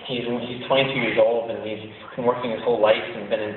He's 22 years old, and he's been working his whole life and been in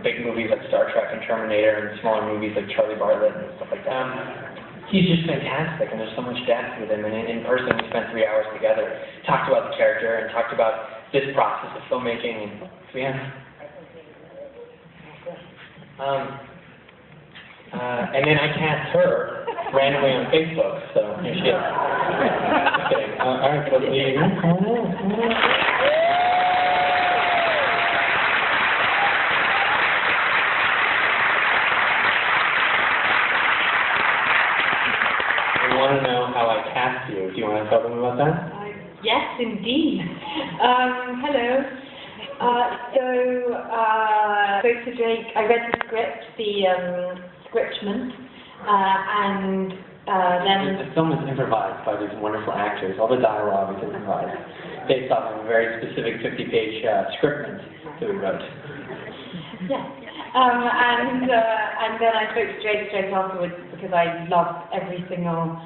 big movies like Star Trek and Terminator and smaller movies like Charlie Bartlett and stuff like that. He's just fantastic, and there's so much depth with him. And in person, we spent 3 hours together, talked about the character, and talked about this process of filmmaking. And so yeah. And then I cast her randomly on Facebook, so here she is. Just kidding. All right, Felicity, come on. I want to know how I cast you. Do you want to tell them about that? Yes, indeed. Hello. Spoke to Drake. I read the script, the scriptment, and then... The film is improvised by these wonderful actors. All the dialogue is improvised, based off of a very specific 50-page scriptment that we wrote. Yeah. And then I spoke to Drake straight afterwards because I loved every single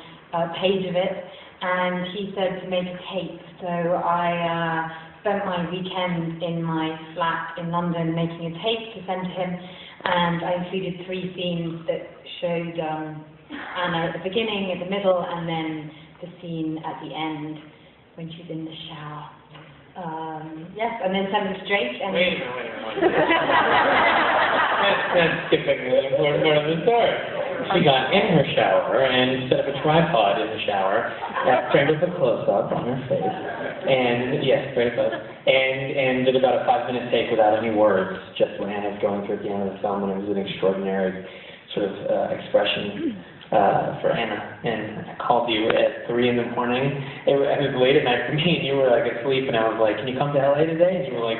page of it, and he said to make a tape. So I spent my weekend in my flat in London making a tape to send to him, and I included 3 scenes that showed Anna at the beginning, at the middle, and then the scene at the end when she's in the shower. Yes, and then send them to Drake. And wait a minute. That's skipping the important part of the story. She got in her shower and set up a tripod in the shower, framed up a close-up on her face, and yes, very close, and did about a 5-minute take without any words, just when Anna's going through at the end of the film, and it was an extraordinary sort of expression for Anna. And I called you at 3 in the morning. It was late at night for me, and you were like asleep, and I was like, "Can you come to LA today?" And you were like,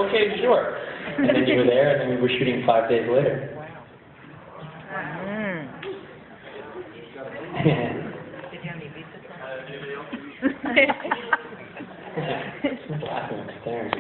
"Okay, sure." And then you were there, and then we were shooting 5 days later. Did you have any pizza? She's laughing upstairs.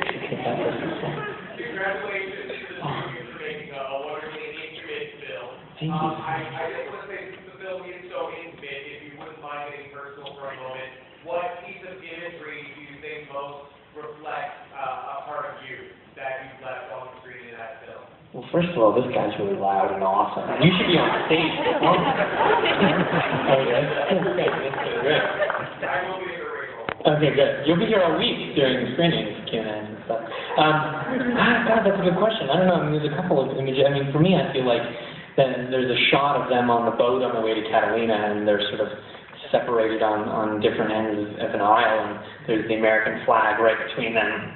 Congratulations for making a wonderfully intimate film. Thank you. I just want to say, since the film is so intimate, if you wouldn't mind getting personal for a moment, what piece of imagery do you think most reflects a part of you that you've left on the screen in that film? Well, first of all, this guy's really loud and awesome. You should be on stage. Oh, okay. I will be there, Rachel. Okay, good. You'll be here all week during screenings, Q&As and stuff. God, that's a good question. I don't know. I mean, there's a couple of images. I mean, for me, I feel like then there's a shot of them on the boat on the way to Catalina, and they're sort of separated on different ends of an aisle, and there's the American flag right between them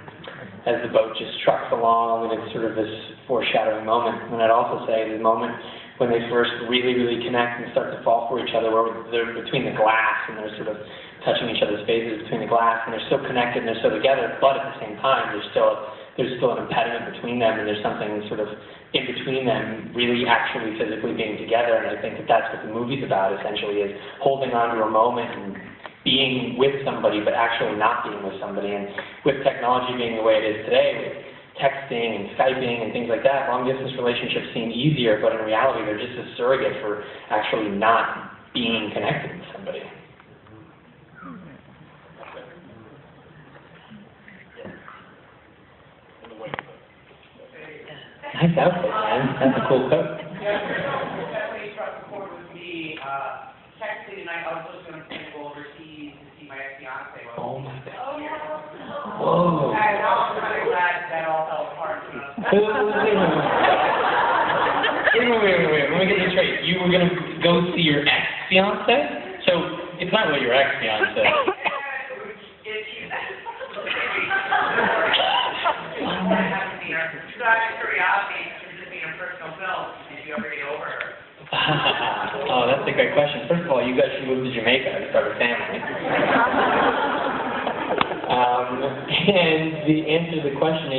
as the boat just trucks along, and it's sort of this foreshadowing moment. And I'd also say the moment when they first really, really connect and start to fall for each other, where they're between the glass and they're sort of touching each other's faces between the glass, and they're so connected and they're so together, but at the same time, there's still an impediment between them, and there's something sort of in between them really actually physically being together. And I think that that's what the movie's about, essentially, is holding on to a moment and being with somebody, but actually not being with somebody. And with technology being the way it is today, with texting and Skyping and things like that, long-distance relationships seem easier, but in reality, they're just a surrogate for actually not being connected with somebody. Nice outfit, man. That's a cool coat. Definitely struck a chord with me. Technically tonight, I was just going to go overseas to see my ex-fiance. Oh my God. Whoa. And I was kind of glad that all fell apart. Wait a minute. Let me get this straight. You were going to go see your ex-fiance? So, it's not really your ex-fiance. Oh, that's a great question. First of all, you guys should move to Jamaica and start a family. And the answer to the question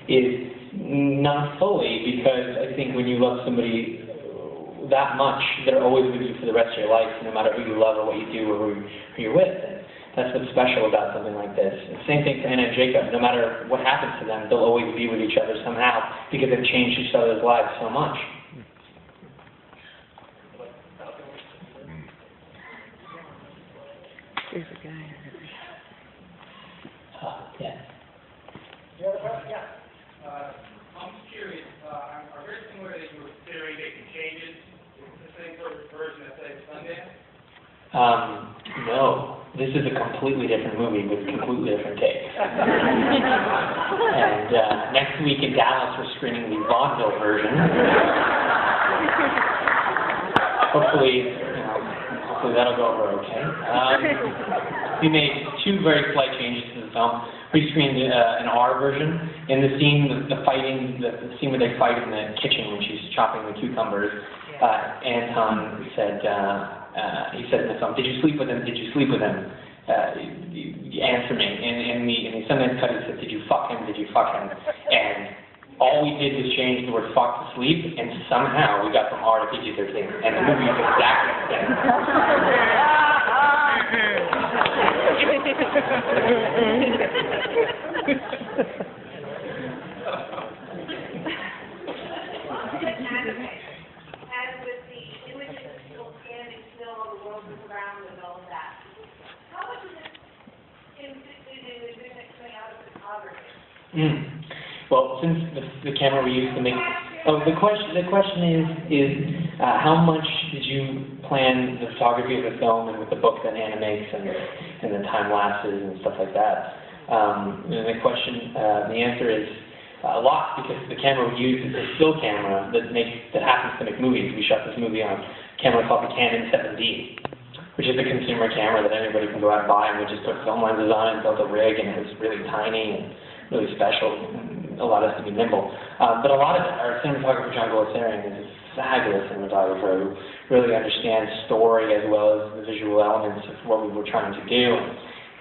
is not fully, because I think when you love somebody that much, they're always with you for the rest of your life, no matter who you love or what you do or who you're with. And that's what's special about something like this. And same thing for Anna and Jacob. No matter what happens to them, they'll always be with each other somehow, because they've changed each other's lives so much. There's a guy. Yeah. You have a question? Yeah. I'm just curious, I heard somewhere that you were considering making changes to the same sort of version that says Sundance? No. This is a completely different movie with completely different takes. And next week in Dallas, we're screening the vaudeville version. Hopefully that'll go over okay. We made two very slight changes to the film. We screened an R version. In the scene, the scene where they fight in the kitchen when she's chopping the cucumbers, Anton said, he said in the film, "Did you sleep with him? Did you sleep with him? Answer me." And the Sundance cut, he said, "Did you fuck him? Did you fuck him?" And all we did was change the word fuck to sleep, and somehow we got from R to PG-13, and the movie is exactly the same. And with the images still standing still on the world around and all of that, how much of it is coming out of photography? Well, since the camera we used to make, the question is how much did you plan the photography of the film and with the book that Anna makes and the time lapses and stuff like that? The answer is a lot, because the camera we used is a still camera that happens to make movies. We shot this movie on a camera called the Canon 7D, which is a consumer camera that anybody can go out and buy, and we just put film lenses on it and built a rig, and it was really tiny and really special. Allowed us to be nimble. But a lot of it, our cinematographer, John Golisarian, is a fabulous cinematographer who really understands story as well as the visual elements of what we were trying to do.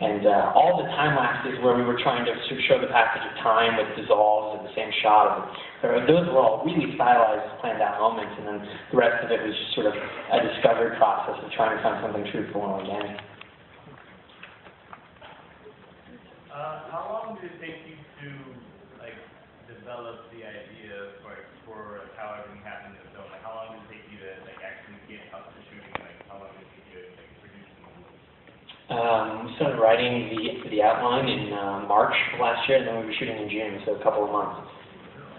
And all the time lapses where we were trying to show the passage of time with dissolves in the same shot, those were all really stylized, planned out moments, and then the rest of it was just sort of a discovery process of trying to find something truthful and organic. How long did it take you to develop the idea for how everything happened in the film? How long did it take you to actually get up to shooting? How long did it take you to produce the movie? We started writing the outline in March of last year, and then we were shooting in June, so a couple of months.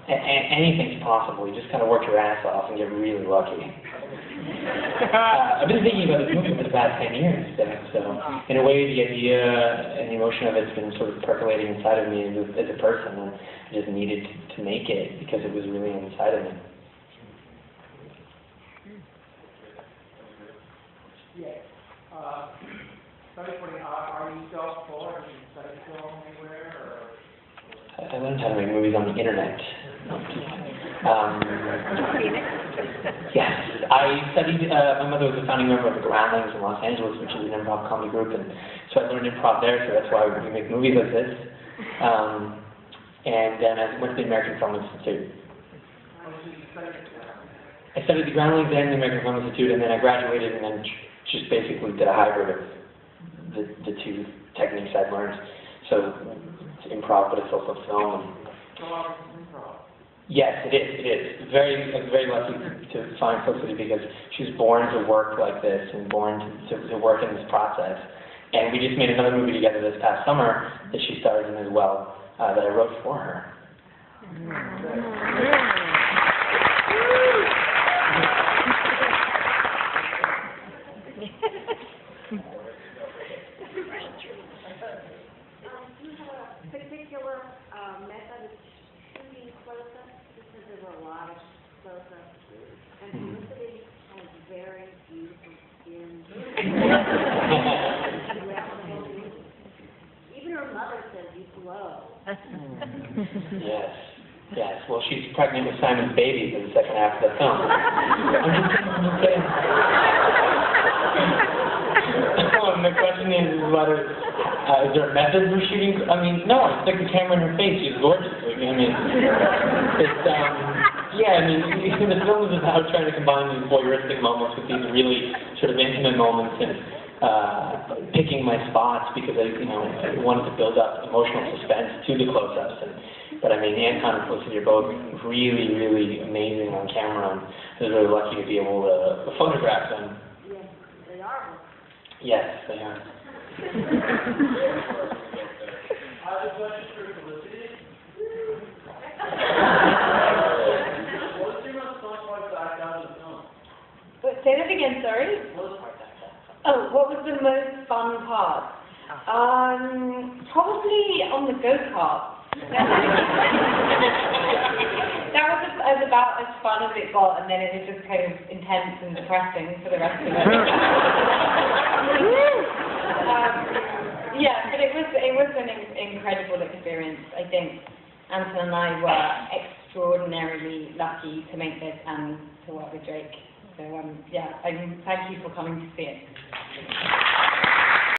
Anything's possible. You just kind of work your ass off and get really lucky. I've been thinking about this movie for the past 10 years, so in a way the idea and the emotion of it's been sort of percolating inside of me as a person, and I just needed to make it because it was really inside of me. Yeah. Are you self-taught? Have you studied film anywhere? I learned how to make movies on the internet. Yes, I studied, my mother was a founding member of the Groundlings in Los Angeles, which is an improv comedy group, and so I learned improv there, so that's why we make movies like this. And then I went to the American Film Institute. I studied the Groundlings and the American Film Institute, and then I graduated and then just basically did a hybrid of the two techniques I'd learned. So it's improv, but it's also film. Yes, it is. I'm very lucky to find Felicity because she was born to work like this and born to work in this process. And we just made another movie together this past summer that she stars in as well, that I wrote for her. Particular method of shooting close-ups, because there were a lot of close-ups, and Felicity has very beautiful skin. Even her mother says you glow. Yes. Well, she's pregnant with Simon's baby for the second half of the film. I'm just kidding. The question is there a method for shooting? I mean, no, I stick the camera in her face. She's gorgeous. The film is about trying to combine these voyeuristic moments with these really sort of intimate moments and picking my spots because I wanted to build up emotional suspense to the close-ups. But I mean, Anton and Felicity are both really, really amazing on camera, and I was really lucky to be able to photograph them. Yes, they are. Yes, they are. Sorry? Oh, what was the most fun part? Probably on the go-kart. That was about as fun as it got, and then it was just kind of intense and depressing for the rest of it. Yeah, but it was an incredible experience. I think Anton and I were extraordinarily lucky to make this and to work with Drake. So yeah, thank you for coming to see it.